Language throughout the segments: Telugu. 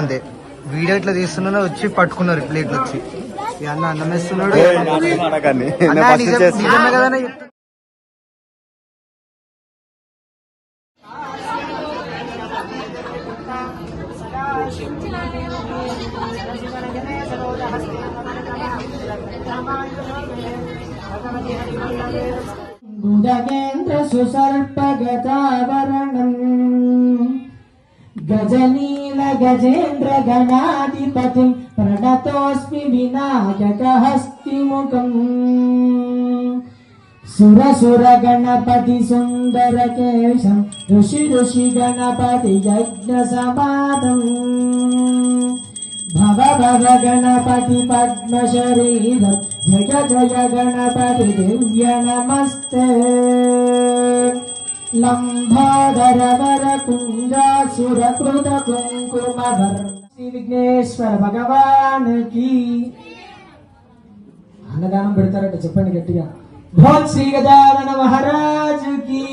అంతే వీడియో ఇట్లా తీస్తున్నా వచ్చి పట్టుకున్నారు ప్లేట్లు వచ్చి అన్న అన్నం వేస్తున్నాడు నిజమే కదా. భుజగేంద్ర సుసర్పగతావరణం గజనీల గజేంద్ర గణాధిపతిం ప్రణతోస్మి వినాయక హస్తిముఖం సురసుర గణపతి సుందర కేశం ఋషి ఋషి గణపతి యజ్ఞ సమాదం భవ భవ గణపతి పద్మ శరీరం జయ జయ గణపతి దివ్య నమస్తే లంబోదర వర కుంజాసుర కృత కుంకుమ శ్రీ విఘ్నేశ్వర భగవాన్ కి. అన్నదానం పెడతారట చెప్పండి గట్టిగా. భోన్ శ్రీ గజానన మహారాజ్ కి.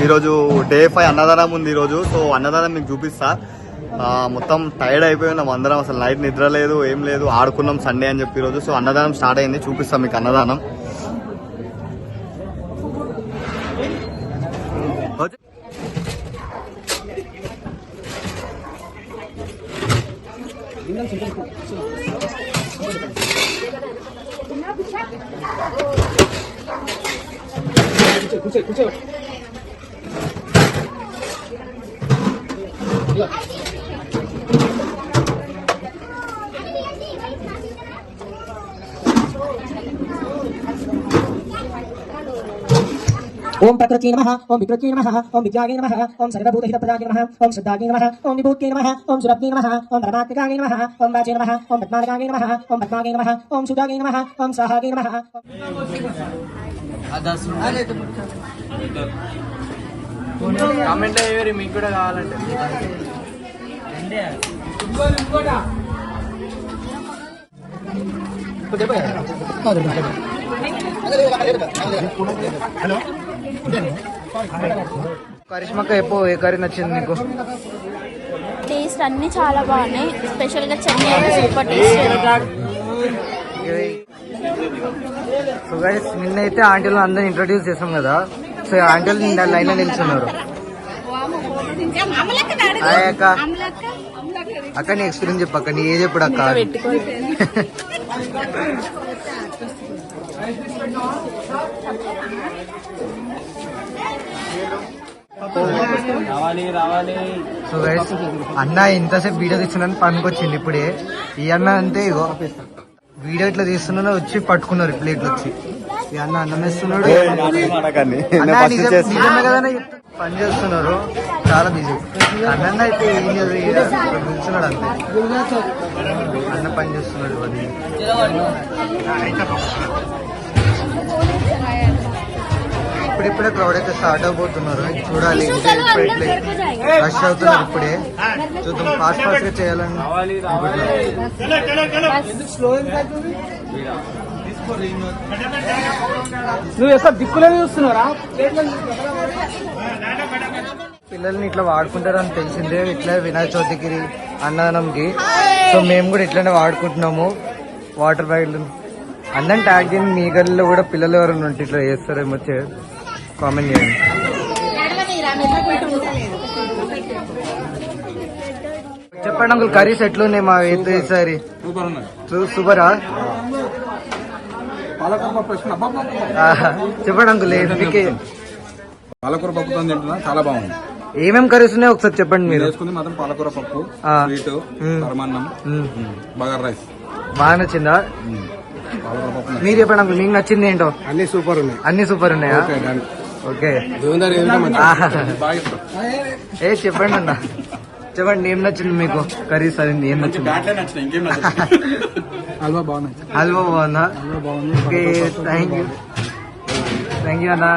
ఈరోజు డే 5 అన్నదానం ఉంది ఈరోజు. సో అన్నదానం మీకు చూపిస్తా. మొత్తం టైర్డ్ అయిపోయి ఉన్నాం అందరం, అసలు నైట్ నిద్ర లేదు ఏం లేదు, ఆడుకున్నాం సండే అని చెప్పి ఈరోజు. సో అన్నదానం స్టార్ట్ అయింది, చూపిస్తాం మీకు అన్నదానం. ఓం ప్రకృతి నమః, ఓం వికృతి నమః, ఓం విద్యాగే నమః, ఓం సర్వభూతహితప్రదాగే నమః, ఓం శ్రద్ధాగే నమః, ఓం విభూతే నమః, ఓం సురభ్గే నమః, ఓం పరమాత్మకాగే నమః, ఓం వాచే నమః, ఓం పద్మార్గాగే నమః, ఓం పద్మాగే నమః, ఓం సుధాగే నమః, ఓం సాహాగే నమః. కామెంట్ అయ్యేవారు మీకు కూడా కావాలంటే. కరిష్మక్క చెప్పు, ఏ కర్రీ నచ్చింది నీకు? టేస్ట్ అన్ని చాలా బాగున్నాయి, స్పెషల్ గా Chennai super taste. So guys నిన్నైతే ఆంటీలు అందరిని ఇంట్రొడ్యూస్ చేసాం కదా. సో ఆంటీలు లైన్ లో నిల్చున్నారు. అక్క నీ ఎక్స్పీరియన్స్ చెప్పు అక్క, నీ ఏజ్ ఎప్పుడు అక్క? సో గైస్ అన్న ఇంతసేపు వీడియో తీస్తున్నాను పనికొచ్చింది ఇప్పుడే. ఈ అన్న అంతే ఇగో వీడియో ఇట్లా తీస్తున్నా వచ్చి పట్టుకున్నారు ప్లేట్లు వచ్చి అన్న అన్నం వేస్తున్నాడు. నిజమే కదా పని చేస్తున్నారు, చాలా బిజీ. అన్న అయితే ఏం పిలుస్తున్నాడు అంతే, అన్న పని చేస్తున్నాడు. అది ఇప్పుడిప్పుడే క్రౌడ్ అయితే స్టార్ట్ అవబోతున్నారు, చూడాలి. ఇప్పుడే రష్ అవుతున్నారు ఇప్పుడే, చూద్దాం. ఫాస్ట్ ఫాస్ట్ గా చేయాలని నువ్వు దిక్కులే చూస్తున్నారా? పిల్లల్ని ఇట్లా వాడుకుంటారని తెలిసిందే, ఇట్లా వినాయక చవితికి అన్నదానంకి. సో మేము కూడా ఇట్లానే వాడుకుంటున్నాము. వాటర్ బ్యాగులు అందరం ట్యాగ్ చేయండి. మీ గల్లీలో కూడా పిల్లలు ఎవరైనా ఉంటే ఇట్లా చేస్తారేమో కామెంట్ చేయండి. చెప్పండి అంకుల్, కర్రీస్ ఎట్లున్నాయి మా ఈసారి? సూపరా? చెప్పండి అంకుల్, పాలకూర పప్పుతో తింటున్నా, చాలా బాగుంది. ఏమేమి కర్రీస్ ఉన్నాయో ఒకసారి చెప్పండి మీరు. వేసుకుంది మాత్రం పాలకూర పప్పు, స్వీట్, పరమాన్నం, బగార్ రైస్. బాగా నచ్చిందా? మీరు చెప్పండి అంకుల్, మీకు నచ్చింది ఏంటో? అన్ని సూపర్ ఉన్నాయి. అన్ని సూపర్ ఉన్నాయా? ఓకే చెప్పండి అన్న, చెప్పండి ఏం నచ్చింది మీకు? కర్రీస్ అది ఏం నచ్చింది? హల్వా బాగుంది. హల్వా బాగుందా? ఓకే, థ్యాంక్ యూ అన్న.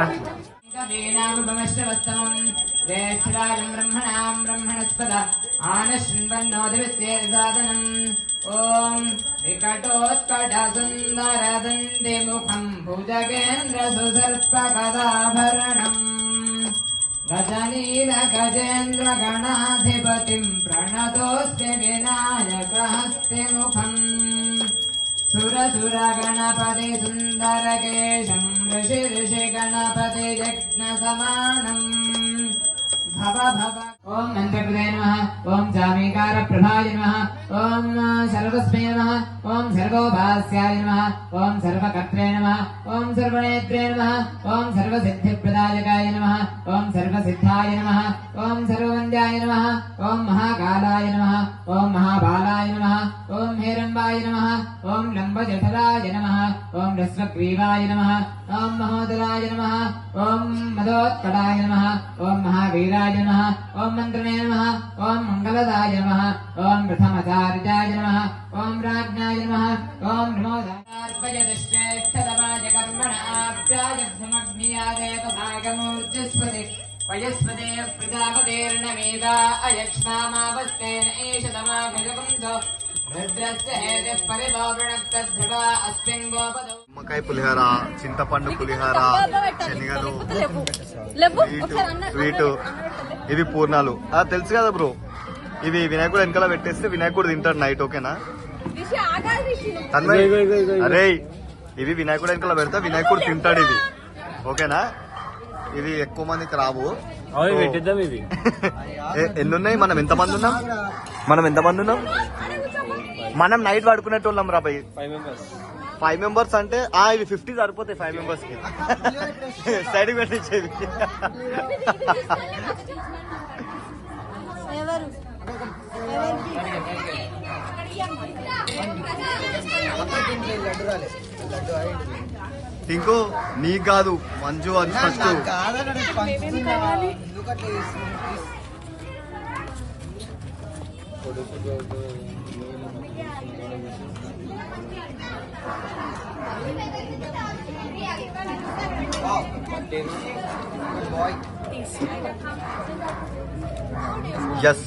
ఓం వికటోత్కట సుందర దండి ముఖం భుజగేంద్ర సుసర్పకదాభరణం गजनील गजेन्द्र गणाधिपतिं प्रणतोऽस्मि विनायकहस्ति मुखम् सुरसुर गणपति सुन्दरकेशं ऋषि ऋषि गणपति यज्ञसमानम् भव भव ओम नंदकृते नमः ओम जामीकार प्रभाय नमः ओम सर्वस्मै नमः ओम सर्वोभास्याय नमः ओम सर्वकर्त्रे नमः ओम सर्वनेत्रे नमः ओम सर्वसिद्धिप्रदायकाय नमः ओम सर्वसिद्धाय नमः ओम सर्ववन्द्याय नमः ओम महाकालाय नमः ओम महाबालाय नमः ओम हेरम्बाय नमः ओम लम्बजठराय नमः ओम रस्वग्रीवाय नमः ओम महोदराय नमः ओम मदोत्कटाय नमः ओम महावीराय नमः ओम मंत्रणे नमः ओम मंगलदाय नमः ओम प्रथमाचार्याय नमः ओम राज्ञाय नमः ओम नमो दार्पयश्रेष्ठतमाय कर्मणाभ्यायभ्यमग्नियादेव भागमूर्जस्पति वयस्पते प्रजापतेर्नमेदा अयक्ष्मामावस्तेन एषतमाघजपुंसो रुद्रस्य हेतिः परिभोगणक्तध्रुवा अस्मिन् गोपदौ నిమ్మకాయ పులిహోర చింతపండు పులిహోర శనగలు స్వీట్ ఇవి పూర్ణాలు తెలుసు కదా బ్రో ఇవి వినాయకుడు వెనకాల పెట్టేస్తే వినాయకుడు తింటాడు నైట్ ఓకేనా అరే ఇవి వినాయకుడు వెనకాల పెడితే వినాయకుడు తింటాడు ఇవి ఓకేనా ఇవి ఎక్కువ మందికి రావు ఎన్ని ఉన్నాయి మనం ఎంతమంది ఉన్నాం మనం నైట్ పడుకునేటోళ్ళం రా భయ్ 5 మెంబర్స్ అంటే ఇవి 50 సరిపోతాయి 5 మెంబర్స్ కి సైడ్ పెట్టించేది ఇంకో నీకు కాదు మంజు అది ఫస్ట్ yes